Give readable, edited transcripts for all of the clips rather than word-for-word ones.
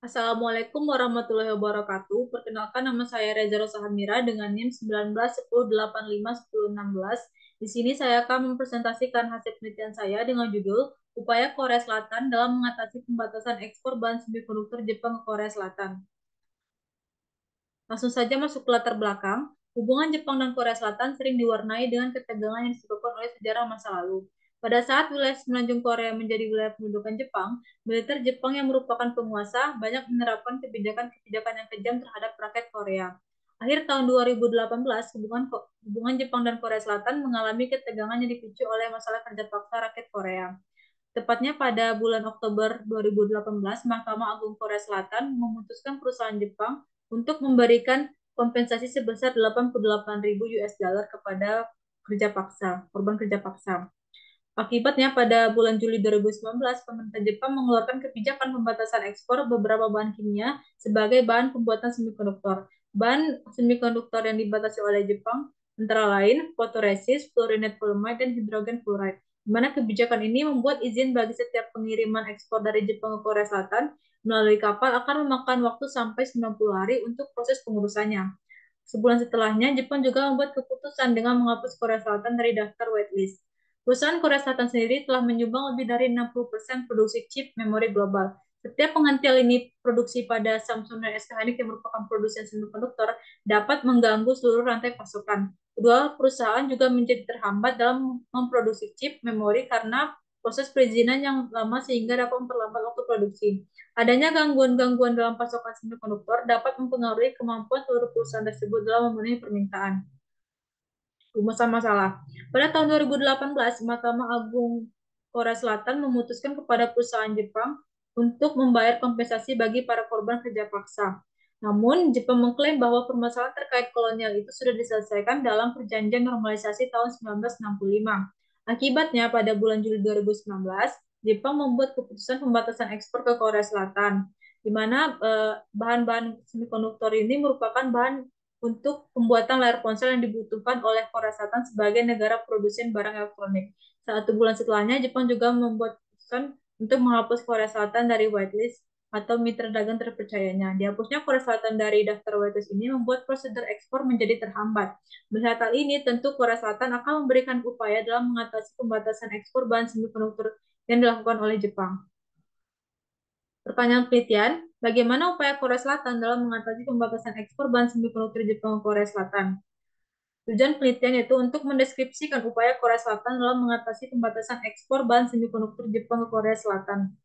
Assalamualaikum warahmatullahi wabarakatuh. Perkenalkan nama saya Reza Rosa Hamira dengan NIM 19 10 85 10 16. Di sini saya akan mempresentasikan hasil penelitian saya dengan judul Upaya Korea Selatan dalam mengatasi pembatasan ekspor bahan semikonduktor Jepang ke Korea Selatan. Langsung saja masuk ke latar belakang. Hubungan Jepang dan Korea Selatan sering diwarnai dengan ketegangan yang disebabkan oleh sejarah masa lalu. Pada saat wilayah semenanjung Korea menjadi wilayah pendudukan Jepang, militer Jepang yang merupakan penguasa banyak menerapkan kebijakan-kebijakan yang kejam terhadap rakyat Korea. Akhir tahun 2018, hubungan Jepang dan Korea Selatan mengalami ketegangan yang dipicu oleh masalah kerja paksa rakyat Korea. Tepatnya pada bulan Oktober 2018, Mahkamah Agung Korea Selatan memutuskan perusahaan Jepang untuk memberikan kompensasi sebesar 88.000 US dollar kepada korban kerja paksa. Akibatnya, pada bulan Juli 2019, pemerintah Jepang mengeluarkan kebijakan pembatasan ekspor beberapa bahan kimia sebagai bahan pembuatan semikonduktor. Bahan semikonduktor yang dibatasi oleh Jepang antara lain fotoresis, fluorinated polyamide, dan hidrogen fluoride. Di mana kebijakan ini membuat izin bagi setiap pengiriman ekspor dari Jepang ke Korea Selatan melalui kapal akan memakan waktu sampai 90 hari untuk proses pengurusannya. Sebulan setelahnya, Jepang juga membuat keputusan dengan menghapus Korea Selatan dari daftar whitelist. Perusahaan Korea Selatan sendiri telah menyumbang lebih dari 60% produksi chip memori global. Setiap penghentian lini produksi pada Samsung dan SK Hynix yang merupakan produsen semikonduktor dapat mengganggu seluruh rantai pasokan. Kedua perusahaan juga menjadi terhambat dalam memproduksi chip memori karena proses perizinan yang lama sehingga dapat memperlambat waktu produksi. Adanya gangguan-gangguan dalam pasokan semikonduktor dapat mempengaruhi kemampuan seluruh perusahaan tersebut dalam memenuhi permintaan. Rumusan masalah. Pada tahun 2018, Mahkamah Agung Korea Selatan memutuskan kepada perusahaan Jepang untuk membayar kompensasi bagi para korban kerja paksa. Namun, Jepang mengklaim bahwa permasalahan terkait kolonial itu sudah diselesaikan dalam perjanjian normalisasi tahun 1965. Akibatnya, pada bulan Juli 2019, Jepang membuat keputusan pembatasan ekspor ke Korea Selatan, di mana bahan-bahan semikonduktor ini merupakan bahan untuk pembuatan layar ponsel yang dibutuhkan oleh Korea Selatan sebagai negara produsen barang elektronik. 1 bulan setelahnya, Jepang juga membuat keputusan untuk menghapus Korea Selatan dari whitelist atau mitra dagang terpercayanya. Dihapusnya Korea Selatan dari daftar whitelist ini membuat prosedur ekspor menjadi terhambat. Melihat hal ini, tentu Korea Selatan akan memberikan upaya dalam mengatasi pembatasan ekspor bahan semikonduktor yang dilakukan oleh Jepang. Pertanyaan penelitian, bagaimana upaya Korea Selatan dalam mengatasi pembatasan ekspor bahan semikonduktor Jepang ke Korea Selatan? Tujuan penelitian yaitu untuk mendeskripsikan upaya Korea Selatan dalam mengatasi pembatasan ekspor bahan semikonduktor Jepang ke Korea Selatan.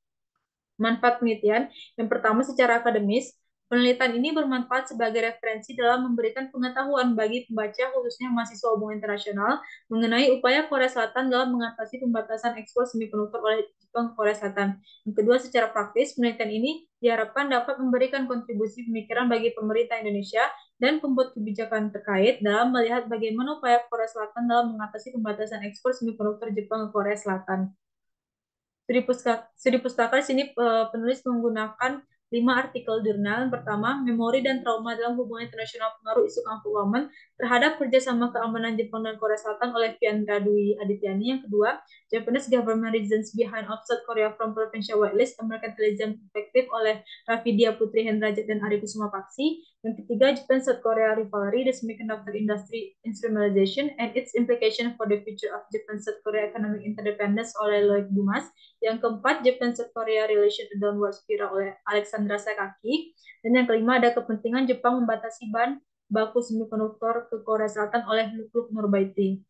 Manfaat penelitian, yang pertama secara akademis, penelitian ini bermanfaat sebagai referensi dalam memberikan pengetahuan bagi pembaca, khususnya mahasiswa hubungan internasional, mengenai upaya Korea Selatan dalam mengatasi pembatasan ekspor semikonduktor oleh Jepang ke Korea Selatan. Yang kedua, secara praktis, penelitian ini diharapkan dapat memberikan kontribusi pemikiran bagi pemerintah Indonesia dan pembuat kebijakan terkait dalam melihat bagaimana upaya Korea Selatan dalam mengatasi pembatasan ekspor semikonduktor Jepang ke Korea Selatan. Studi pustaka di sini penulis menggunakan 5 artikel jurnal. Yang pertama, memori dan trauma dalam hubungan internasional pengaruh isu conflict women terhadap kerjasama keamanan Jepang dan Korea Selatan oleh Fiandra Dwi Adityani. Yang kedua, Japanese Government Reasons Behind Offset Korea from Provincial Whitelist, American Intelligence Perspective oleh Rafidia Putri Hendrajat dan Ari Kusuma Paksi. Yang ketiga, Japan South Korea Rivalry, the Semiconductor Industry Instrumentalization and its Implication for the Future of Japan South Korea Economic Interdependence oleh Lloyd Dumas. Yang keempat, Japan-South Korea Relation Downward Spiral oleh Alexandra Sakaki. Dan yang kelima, ada kepentingan Jepang membatasi bahan baku semikonduktor ke Korea Selatan oleh Lukruk Nurbaiti.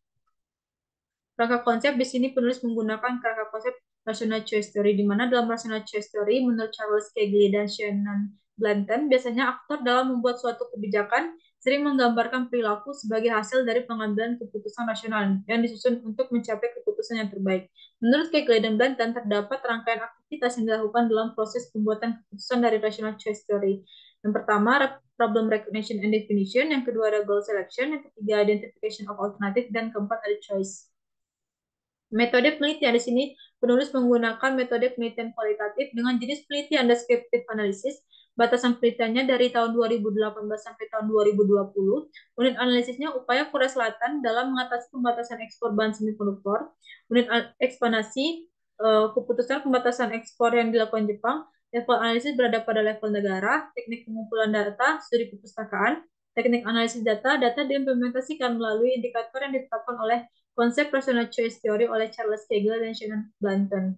Kerangka konsep di sini penulis menggunakan kerangka konsep rational choice theory, di mana dalam rational choice theory, menurut Charles Kegley dan Shannon Blanton, biasanya aktor dalam membuat suatu kebijakan sering menggambarkan perilaku sebagai hasil dari pengambilan keputusan rasional yang disusun untuk mencapai keputusan yang terbaik. Menurut Kegley dan Blanton, terdapat rangkaian aktivitas yang dilakukan dalam proses pembuatan keputusan dari rational choice theory. Yang pertama, problem recognition and definition. Yang kedua, ada goal selection. Yang ketiga, identification of alternative. Dan keempat, ada choice. Metode penelitian di sini penulis menggunakan metode penelitian kualitatif dengan jenis penelitian descriptive analysis. Batasan penelitiannya dari tahun 2018 sampai tahun 2020. Unit analisisnya upaya Korea Selatan dalam mengatasi pembatasan ekspor bahan semikonduktor. Unit ekspansi keputusan pembatasan ekspor yang dilakukan Jepang. Level analisis berada pada level negara, teknik pengumpulan data, studi perpustakaan, teknik analisis data, data diimplementasikan melalui indikator yang ditetapkan oleh konsep personal choice theory oleh Charles Kegel dan Shannon Blanton.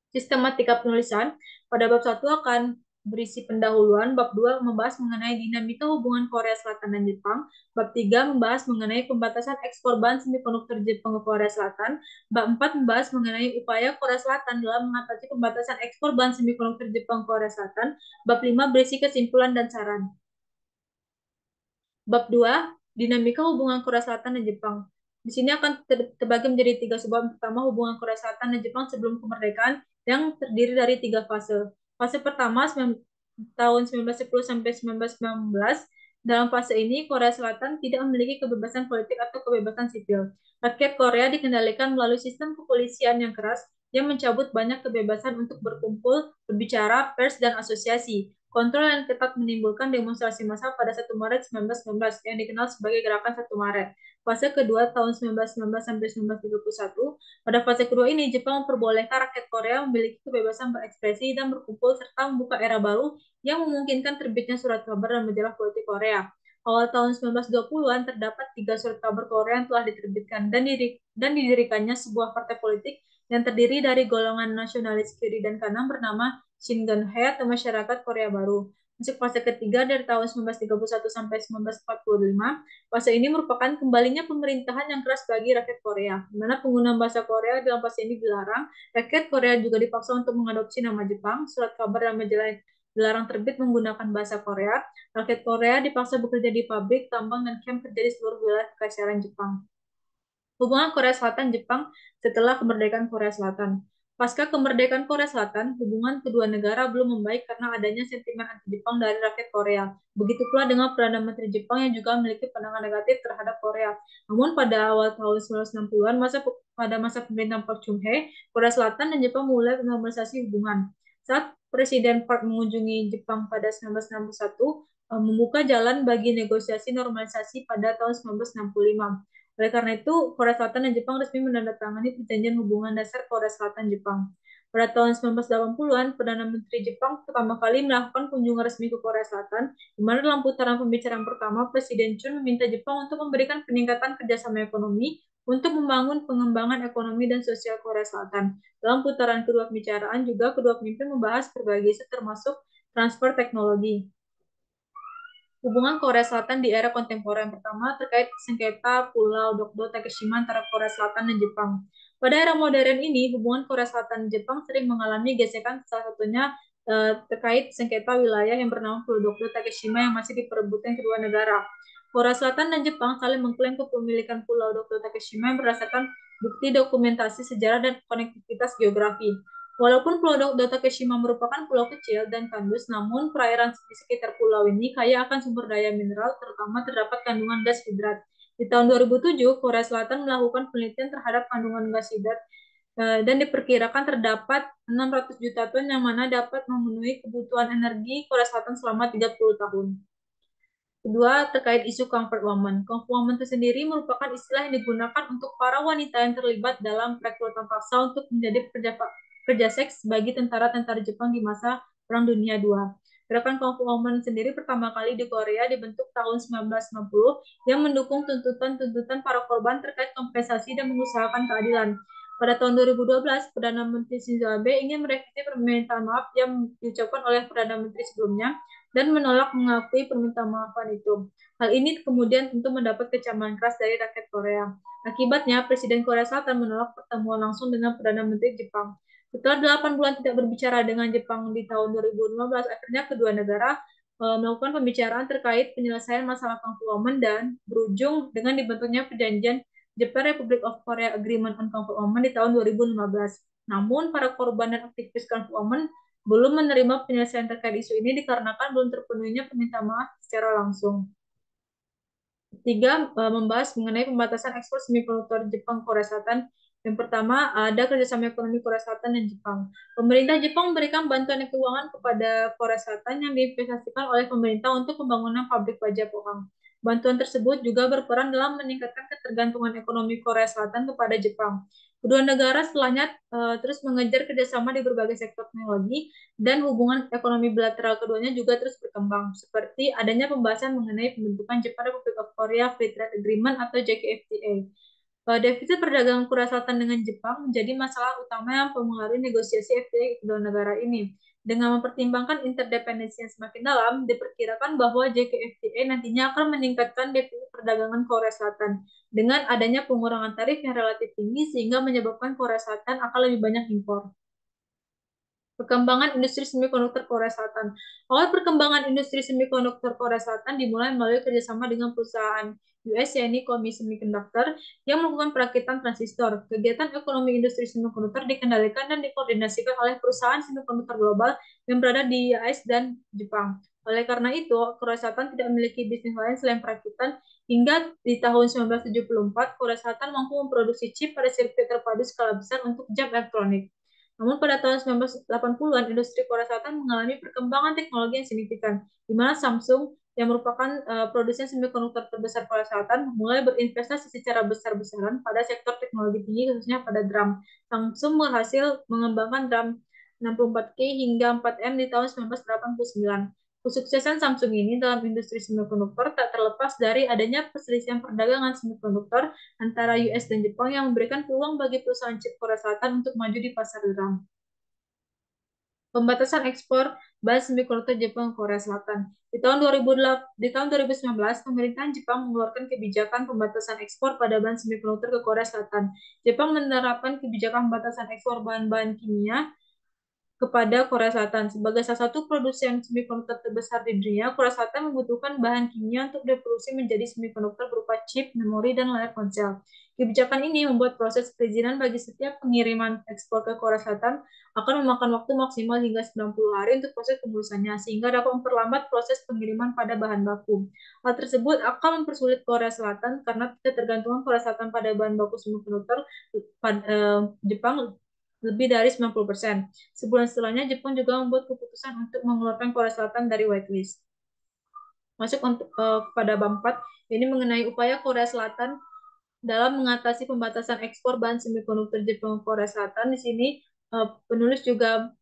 Sistematika penulisan, pada bab 1 akan berisi pendahuluan, bab 2 membahas mengenai dinamika hubungan Korea Selatan dan Jepang, bab 3 membahas mengenai pembatasan ekspor bahan semikonduktor Jepang ke Korea Selatan, bab 4 membahas mengenai upaya Korea Selatan dalam mengatasi pembatasan ekspor bahan semikonduktor Jepang ke Korea Selatan, bab 5 berisi kesimpulan dan saran. Bab 2, dinamika hubungan Korea Selatan dan Jepang. Di sini akan terbagi menjadi 3 subbab. Pertama, hubungan Korea Selatan dan Jepang sebelum kemerdekaan yang terdiri dari 3 fase. Fase pertama tahun 1910 sampai 1919. Dalam fase ini, Korea Selatan tidak memiliki kebebasan politik atau kebebasan sipil. Rakyat Korea dikendalikan melalui sistem kepolisian yang keras yang mencabut banyak kebebasan untuk berkumpul, berbicara, pers, dan asosiasi. Kontrol yang ketat menimbulkan demonstrasi massal pada 1 Maret 1919 yang dikenal sebagai Gerakan 1 Maret. Fase kedua tahun 1919 sampai 1931. Pada fase kedua ini, Jepang memperbolehkan rakyat Korea memiliki kebebasan berekspresi dan berkumpul serta membuka era baru yang memungkinkan terbitnya surat kabar dan majalah politik Korea. Awal tahun 1920-an terdapat 3 surat kabar Korea yang telah diterbitkan dan didirikannya sebuah partai politik yang terdiri dari golongan nasionalis kiri dan kanan bernama Shingon-he atau Masyarakat Korea Baru. Masuk fase ketiga dari tahun 1931 sampai 1945, fase ini merupakan kembalinya pemerintahan yang keras bagi rakyat Korea, di mana penggunaan bahasa Korea dalam fase ini dilarang. Rakyat Korea juga dipaksa untuk mengadopsi nama Jepang, surat kabar dan majalah dilarang terbit menggunakan bahasa Korea. Rakyat Korea dipaksa bekerja di pabrik, tambang, dan camp kerja di seluruh wilayah kekaisaran Jepang. Hubungan Korea Selatan-Jepang setelah kemerdekaan Korea Selatan. Pasca kemerdekaan Korea Selatan, hubungan kedua negara belum membaik karena adanya sentimen anti-Jepang dari rakyat Korea. Begitu pula dengan Perdana Menteri Jepang yang juga memiliki pandangan negatif terhadap Korea. Namun pada awal tahun 1960-an, pada masa pemerintahan Park Chung-hee, Korea Selatan dan Jepang mulai normalisasi hubungan. Saat Presiden Park mengunjungi Jepang pada 1961, membuka jalan bagi negosiasi normalisasi pada tahun 1965. Oleh karena itu, Korea Selatan dan Jepang resmi menandatangani Perjanjian Hubungan Dasar Korea Selatan-Jepang. Pada tahun 1980-an, Perdana Menteri Jepang pertama kali melakukan kunjungan resmi ke Korea Selatan, di mana dalam putaran pembicaraan pertama, Presiden Chun meminta Jepang untuk memberikan peningkatan kerjasama ekonomi untuk membangun pengembangan ekonomi dan sosial Korea Selatan. Dalam putaran kedua pembicaraan juga, kedua pemimpin membahas berbagai isu termasuk transfer teknologi. Hubungan Korea Selatan di era kontemporer yang pertama terkait sengketa Pulau Dokdo Takeshima antara Korea Selatan dan Jepang. Pada era modern ini, hubungan Korea Selatan dan Jepang sering mengalami gesekan, salah satunya terkait sengketa wilayah yang bernama Pulau Dokdo Takeshima yang masih diperebutkan kedua negara. Korea Selatan dan Jepang saling mengklaim kepemilikan Pulau Dokdo Takeshima yang berdasarkan bukti dokumentasi sejarah dan konektivitas geografi. Walaupun Pulau Takeshima merupakan pulau kecil dan tandus, namun perairan di sekitar pulau ini kaya akan sumber daya mineral, terutama terdapat kandungan gas hidrat. Di tahun 2007, Korea Selatan melakukan penelitian terhadap kandungan gas hidrat dan diperkirakan terdapat 600 juta ton yang mana dapat memenuhi kebutuhan energi Korea Selatan selama 30 tahun. Kedua, terkait isu comfort woman. Comfort woman itu sendiri merupakan istilah yang digunakan untuk para wanita yang terlibat dalam perekrutan paksa untuk menjadi kerja seks bagi tentara-tentara Jepang di masa Perang Dunia II. Gerakan comfort woman sendiri pertama kali di Korea dibentuk tahun 1990 yang mendukung tuntutan-tuntutan para korban terkait kompensasi dan mengusahakan keadilan. Pada tahun 2012, Perdana Menteri Shinzo Abe ingin merevisi permintaan maaf yang diucapkan oleh Perdana Menteri sebelumnya dan menolak mengakui permintaan maafan itu. Hal ini kemudian tentu mendapat kecaman keras dari rakyat Korea. Akibatnya, Presiden Korea Selatan menolak pertemuan langsung dengan Perdana Menteri Jepang. Setelah 8 bulan tidak berbicara dengan Jepang di tahun 2015, akhirnya kedua negara melakukan pembicaraan terkait penyelesaian masalah Comfort Woman dan berujung dengan dibentuknya perjanjian Japan Republic of Korea Agreement on Comfort Woman di tahun 2015. Namun, para korban dan aktivis Comfort Woman belum menerima penyelesaian terkait isu ini dikarenakan belum terpenuhinya permintaan maaf secara langsung. Ketiga, membahas mengenai pembatasan ekspor semikonduktor Jepang Korea Selatan. Yang pertama, ada kerjasama ekonomi Korea Selatan dan Jepang. Pemerintah Jepang memberikan bantuan keuangan kepada Korea Selatan yang diinvestasikan oleh pemerintah untuk pembangunan pabrik baja Pohang. Bantuan tersebut juga berperan dalam meningkatkan ketergantungan ekonomi Korea Selatan kepada Jepang. Kedua negara setelahnya terus mengejar kerjasama di berbagai sektor teknologi dan hubungan ekonomi bilateral keduanya juga terus berkembang, seperti adanya pembahasan mengenai pembentukan Japan Republic of Korea Free Trade Agreement atau JKFTA. Defisit perdagangan Korea Selatan dengan Jepang menjadi masalah utama yang mempengaruhi negosiasi FTA kedua negara ini. Dengan mempertimbangkan interdependensi yang semakin dalam, diperkirakan bahwa JKFTA nantinya akan meningkatkan defisit perdagangan Korea Selatan dengan adanya pengurangan tarif yang relatif tinggi sehingga menyebabkan Korea Selatan akan lebih banyak impor. Perkembangan industri semikonduktor Korea Selatan. Awal perkembangan industri semikonduktor Korea Selatan dimulai melalui kerjasama dengan perusahaan US, yakni Komi Semiconductor, yang melakukan perakitan transistor. Kegiatan ekonomi industri semikonduktor dikendalikan dan dikoordinasikan oleh perusahaan semikonduktor global yang berada di US dan Jepang. Oleh karena itu, Korea Selatan tidak memiliki bisnis lain selain perakitan. Hingga di tahun 1974, Korea Selatan mampu memproduksi chip pada sirkuit terpadu skala besar untuk jam elektronik. Namun pada tahun 1980-an, industri Korea Selatan mengalami perkembangan teknologi yang signifikan, di mana Samsung yang merupakan produsen semikonduktor terbesar Korea Selatan mulai berinvestasi secara besar-besaran pada sektor teknologi tinggi, khususnya pada DRAM. Samsung berhasil mengembangkan DRAM 64K hingga 4M di tahun 1989. Kesuksesan Samsung ini dalam industri semikonduktor tak terlepas dari adanya perselisihan perdagangan semikonduktor antara US dan Jepang yang memberikan peluang bagi perusahaan chip Korea Selatan untuk maju di pasar DRAM. Pembatasan ekspor bahan semikonduktor Jepang ke Korea Selatan. Di tahun 2019, pemerintahan Jepang mengeluarkan kebijakan pembatasan ekspor pada bahan semikonduktor ke Korea Selatan. Jepang menerapkan kebijakan pembatasan ekspor bahan-bahan kimia kepada Korea Selatan. Sebagai salah satu produsen semikonduktor terbesar di dunia, Korea Selatan membutuhkan bahan kimia untuk diproduksi menjadi semikonduktor berupa chip, memori, dan layar ponsel. Kebijakan ini membuat proses perizinan bagi setiap pengiriman ekspor ke Korea Selatan akan memakan waktu maksimal hingga 90 hari untuk proses pengurusannya, sehingga dapat memperlambat proses pengiriman pada bahan baku. Hal tersebut akan mempersulit Korea Selatan karena ketergantungan Korea Selatan pada bahan baku semikonduktor Jepang lebih dari 90%. Sebulan setelahnya, Jepang juga membuat keputusan untuk mengeluarkan Korea Selatan dari whitelist. Masuk untuk pada bab 4, ini mengenai upaya Korea Selatan dalam mengatasi pembatasan ekspor bahan semikonduktor Jepang ke Korea Selatan. Di sini penulis juga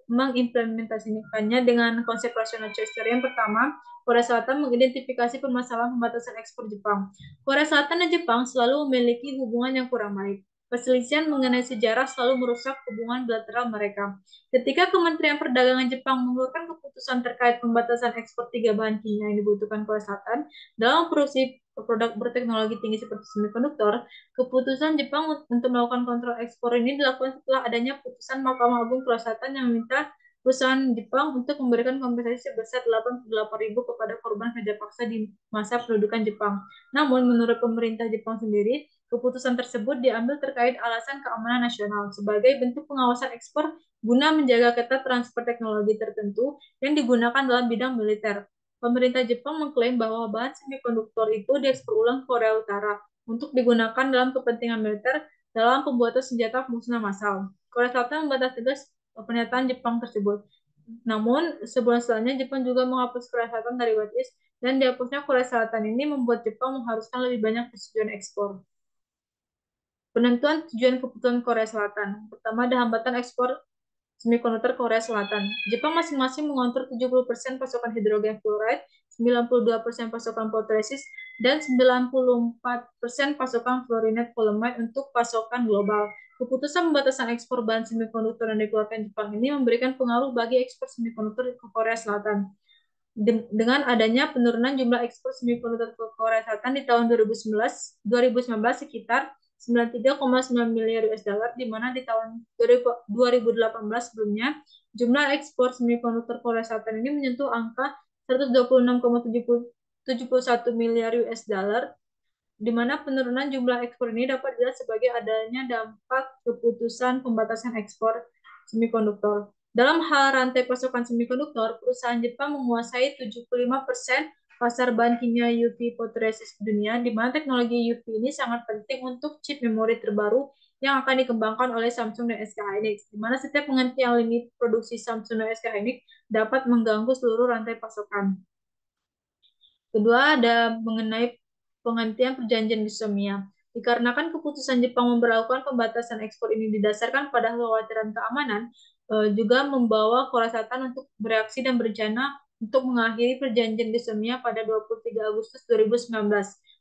mengimplementasikannya dengan konsep rational choice theory. Yang pertama, Korea Selatan mengidentifikasi permasalahan pembatasan ekspor Jepang. Korea Selatan dan Jepang selalu memiliki hubungan yang kurang baik. Perselisihan mengenai sejarah selalu merusak hubungan bilateral mereka. Ketika Kementerian Perdagangan Jepang mengeluarkan keputusan terkait pembatasan ekspor 3 bahan kimia yang dibutuhkan Korea Selatan dalam produksi produk berteknologi tinggi seperti semikonduktor, keputusan Jepang untuk melakukan kontrol ekspor ini dilakukan setelah adanya putusan Mahkamah Agung Korea Selatan yang meminta perusahaan Jepang untuk memberikan kompensasi sebesar 88.000 kepada korban kerja paksa di masa pendudukan Jepang. Namun, menurut pemerintah Jepang sendiri, keputusan tersebut diambil terkait alasan keamanan nasional sebagai bentuk pengawasan ekspor guna menjaga ketat transfer teknologi tertentu yang digunakan dalam bidang militer. Pemerintah Jepang mengklaim bahwa bahan semikonduktor itu diekspor ulang ke Korea Utara untuk digunakan dalam kepentingan militer dalam pembuatan senjata pemusnah massal. Korea Selatan membantah tegas pernyataan Jepang tersebut. Namun, sebulan setelahnya Jepang juga menghapus Korea Selatan dari whitelist dan dihapusnya Korea Selatan ini membuat Jepang mengharuskan lebih banyak persetujuan ekspor. Penentuan tujuan kebutuhan Korea Selatan. Pertama, ada hambatan ekspor semikonduktor Korea Selatan. Jepang masing-masing mengontrol 70% pasokan hidrogen fluoride, 92% pasokan fotoresis, dan 94% pasokan fluorinate polyamide untuk pasokan global. Keputusan pembatasan ekspor bahan semikonduktor yang dikeluarkan Jepang ini memberikan pengaruh bagi ekspor semikonduktor ke Korea Selatan. Dengan adanya penurunan jumlah ekspor semikonduktor ke Korea Selatan di tahun 2019 sekitar 93,9 miliar US dollar, di mana di tahun 2018 sebelumnya jumlah ekspor semikonduktor Korea Selatan ini menyentuh angka 126,71 miliar US dollar, di mana penurunan jumlah ekspor ini dapat dilihat sebagai adanya dampak keputusan pembatasan ekspor semikonduktor. Dalam hal rantai pasokan semikonduktor, perusahaan Jepang menguasai 75% pasar bahan kimia UV photoresist dunia, di mana teknologi UV ini sangat penting untuk chip memori terbaru yang akan dikembangkan oleh Samsung dan SK Hynix, di mana setiap penghentian limit produksi Samsung dan SK Hynix dapat mengganggu seluruh rantai pasokan. Kedua, ada mengenai penghentian perjanjian Gisomia. Dikarenakan keputusan Jepang memberlakukan pembatasan ekspor ini didasarkan pada kekhawatiran keamanan, juga membawa Korea Selatan untuk bereaksi dan berencana untuk mengakhiri perjanjian Gesomia pada 23 Agustus 2019.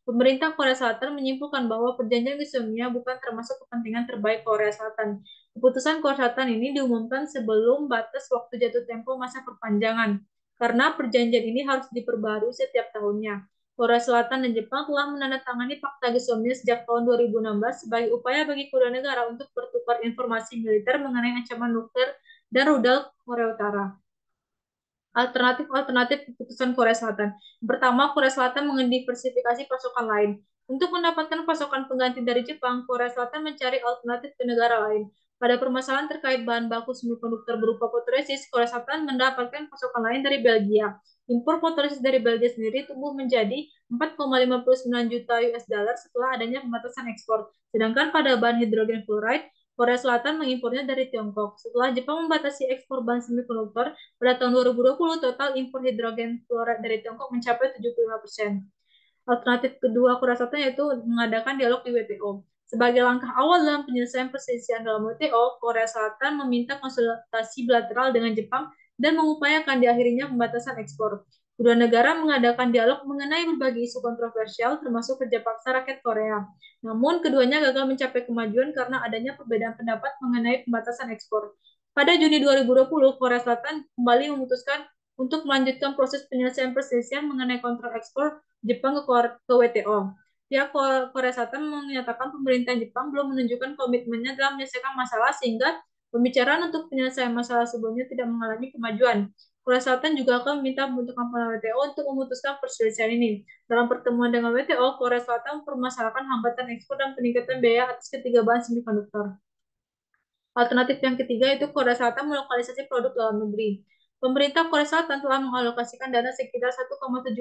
Pemerintah Korea Selatan menyimpulkan bahwa perjanjian Gesomia bukan termasuk kepentingan terbaik Korea Selatan. Keputusan Korea Selatan ini diumumkan sebelum batas waktu jatuh tempo masa perpanjangan, karena perjanjian ini harus diperbarui setiap tahunnya. Korea Selatan dan Jepang telah menandatangani Fakta Gesomnia sejak tahun 2016 sebagai upaya bagi kedua negara untuk bertukar informasi militer mengenai ancaman nuklir dan rudal Korea Utara. Alternatif keputusan Korea Selatan. Pertama, Korea Selatan mendiversifikasi pasokan lain. Untuk mendapatkan pasokan pengganti dari Jepang, Korea Selatan mencari alternatif ke negara lain. Pada permasalahan terkait bahan baku semikonduktor berupa fotoresis, Korea Selatan mendapatkan pasokan lain dari Belgia. Impor fotoresis dari Belgia sendiri tumbuh menjadi 4,59 juta US dollar setelah adanya pembatasan ekspor. Sedangkan pada bahan hidrogen fluoride, Korea Selatan mengimpornya dari Tiongkok. Setelah Jepang membatasi ekspor bahan semikonduktor, pada tahun 2020, total impor hidrogen fluoride dari Tiongkok mencapai 75%. Alternatif kedua Korea Selatan yaitu mengadakan dialog di WTO. Sebagai langkah awal dalam penyelesaian perselisihan dalam WTO, Korea Selatan meminta konsultasi bilateral dengan Jepang dan mengupayakan diakhirinya pembatasan ekspor. Kedua negara mengadakan dialog mengenai berbagai isu kontroversial termasuk kerja paksa rakyat Korea. Namun, keduanya gagal mencapai kemajuan karena adanya perbedaan pendapat mengenai pembatasan ekspor. Pada Juni 2020, Korea Selatan kembali memutuskan untuk melanjutkan proses penyelesaian perselisihan mengenai kontrol ekspor Jepang ke WTO. Pihak Korea Selatan menyatakan pemerintah Jepang belum menunjukkan komitmennya dalam menyelesaikan masalah sehingga pembicaraan untuk penyelesaian masalah sebelumnya tidak mengalami kemajuan. Korea Selatan juga akan meminta pembentukan panel WTO untuk memutuskan perselisihan ini. Dalam pertemuan dengan WTO, Korea Selatan mempermasalahkan hambatan ekspor dan peningkatan biaya atas ketiga bahan semikonduktor. Alternatif yang ketiga itu Korea Selatan melokalisasi produk dalam negeri. Pemerintah Korea Selatan telah mengalokasikan dana sekitar 1,74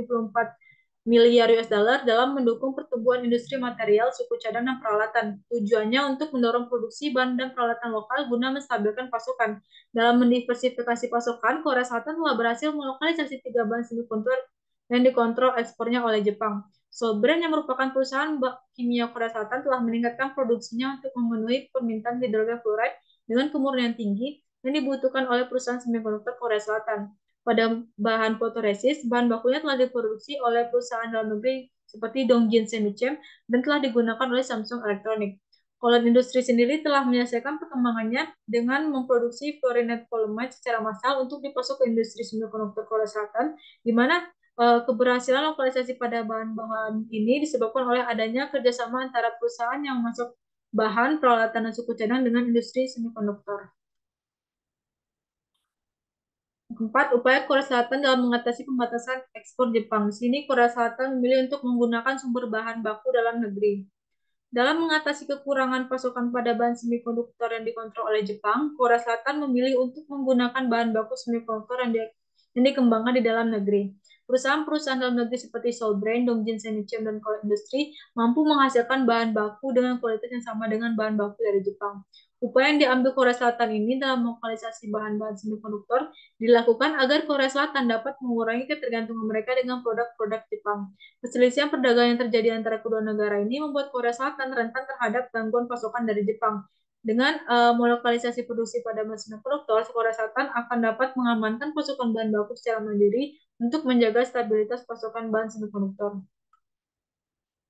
miliar US dollar dalam mendukung pertumbuhan industri material, suku cadang, dan peralatan. Tujuannya untuk mendorong produksi bahan dan peralatan lokal guna menstabilkan pasokan. Dalam mendiversifikasi pasokan, Korea Selatan telah berhasil melokalisasi tiga bahan semikonduktor yang dikontrol ekspornya oleh Jepang. Solbrand yang merupakan perusahaan kimia Korea Selatan telah meningkatkan produksinya untuk memenuhi permintaan hidrogen fluoride dengan kemurnian tinggi yang dibutuhkan oleh perusahaan semikonduktor Korea Selatan. Pada bahan fotoresis, bahan bakunya telah diproduksi oleh perusahaan dalam negeri seperti Dongjin Semiconductor dan telah digunakan oleh Samsung Electronics. Color Industry sendiri telah menyelesaikan perkembangannya dengan memproduksi fluorinated polyamide secara massal untuk dipasok ke industri semikonduktor Korea Selatan, di mana keberhasilan lokalisasi pada bahan-bahan ini disebabkan oleh adanya kerjasama antara perusahaan yang masuk bahan, peralatan, dan suku cadang dengan industri semikonduktor. Keempat, upaya Korea Selatan dalam mengatasi pembatasan ekspor Jepang. Di sini Korea Selatan memilih untuk menggunakan sumber bahan baku dalam negeri. Dalam mengatasi kekurangan pasokan pada bahan semikonduktor yang dikontrol oleh Jepang, Korea Selatan memilih untuk menggunakan bahan baku semikonduktor yang dikembangkan di dalam negeri. Perusahaan-perusahaan dalam negeri seperti Solbrand, Dongjin Semiconductor, dan Color Industry mampu menghasilkan bahan baku dengan kualitas yang sama dengan bahan baku dari Jepang. Upaya yang diambil Korea Selatan ini dalam lokalisasi bahan-bahan semikonduktor dilakukan agar Korea Selatan dapat mengurangi ketergantungan mereka dengan produk-produk Jepang. Perselisihan perdagangan yang terjadi antara kedua negara ini membuat Korea Selatan rentan terhadap gangguan pasokan dari Jepang. Dengan melokalisasi produksi pada mesin produktor, Korea Selatan akan dapat mengamankan pasokan bahan baku secara mandiri untuk menjaga stabilitas pasokan bahan semikonduktor.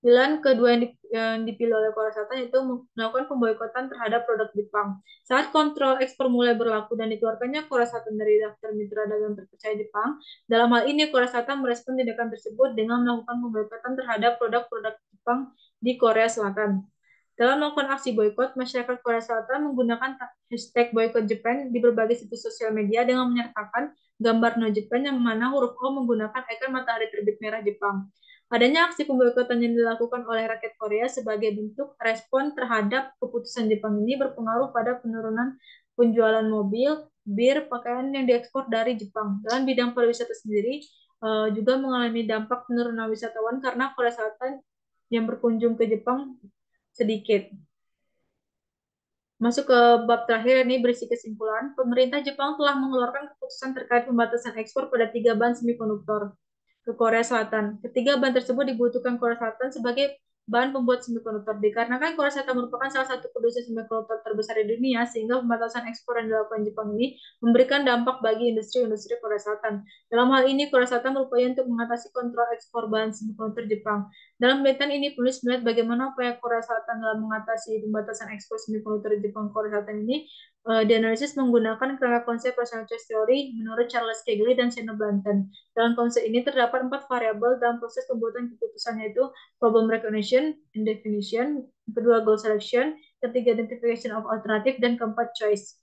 Pilihan kedua yang dipilih oleh Korea Selatan itu melakukan pemboikotan terhadap produk Jepang. Saat kontrol ekspor mulai berlaku dan dikeluarkannya Korea Selatan dari daftar mitra dagang terpercaya Jepang, dalam hal ini Korea Selatan merespon tindakan tersebut dengan melakukan pemboikotan terhadap produk-produk Jepang di Korea Selatan. Dalam melakukan aksi boikot, masyarakat Korea Selatan menggunakan hashtag boycott Japan di berbagai situs sosial media dengan menyertakan gambar No Japan yang mana huruf O menggunakan ikon matahari terbit merah Jepang. Adanya aksi pemboikotan yang dilakukan oleh rakyat Korea sebagai bentuk respon terhadap keputusan Jepang ini berpengaruh pada penurunan penjualan mobil, bir, pakaian yang diekspor dari Jepang. Dalam bidang pariwisata sendiri juga mengalami dampak penurunan wisatawan karena Korea Selatan yang berkunjung ke Jepang sedikit. Masuk ke bab terakhir ini berisi kesimpulan. Pemerintah Jepang telah mengeluarkan keputusan terkait pembatasan ekspor pada tiga bahan semikonduktor ke Korea Selatan. Ketiga bahan tersebut dibutuhkan Korea Selatan sebagai bahan pembuat semikonduktor. Dikarenakan Korea Selatan merupakan salah satu produsen semikonduktor terbesar di dunia, sehingga pembatasan ekspor yang dilakukan Jepang ini memberikan dampak bagi industri-industri Korea Selatan. Dalam hal ini, Korea Selatan berupaya untuk mengatasi kontrol ekspor bahan semikonduktor Jepang. Dalam penelitian ini, penulis melihat bagaimana upaya Korea Selatan dalam mengatasi pembatasan ekspor semikonduktor Jepang Korea Selatan ini dianalisis menggunakan kerangka konsep personal choice theory menurut Charles Kegley dan Shannon Blanton. Dalam konsep ini terdapat 4 variabel dalam proses pembuatan keputusan, yaitu problem recognition and definition, kedua goal selection, ketiga identification of alternative, dan keempat choice.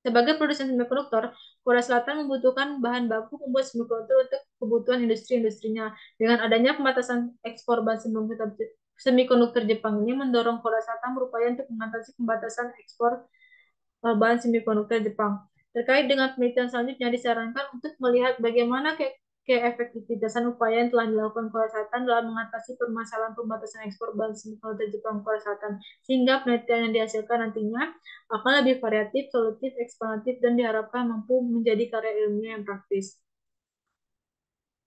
Sebagai produsen semikonduktor, Korea Selatan membutuhkan bahan baku pembuat semikonduktor untuk kebutuhan industri-industrinya. Dengan adanya pembatasan ekspor bahan semikonduktor Jepang ini mendorong Korea Selatan berupaya untuk mengatasi pembatasan ekspor bahan semikonduktor Jepang. Terkait dengan penelitian selanjutnya, disarankan untuk melihat bagaimana keefektivitasan upaya yang telah dilakukan Korea Selatan dalam mengatasi permasalahan pembatasan ekspor bahan semikonduktor Jepang Korea Selatan, sehingga penelitian yang dihasilkan nantinya akan lebih variatif, solutif, ekspansif, dan diharapkan mampu menjadi karya ilmiah yang praktis.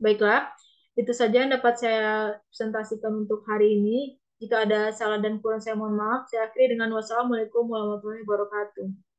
Baiklah, itu saja yang dapat saya presentasikan untuk hari ini. Jika ada salah dan kurang, saya mohon maaf. Saya akhiri dengan wassalamualaikum warahmatullahi wabarakatuh.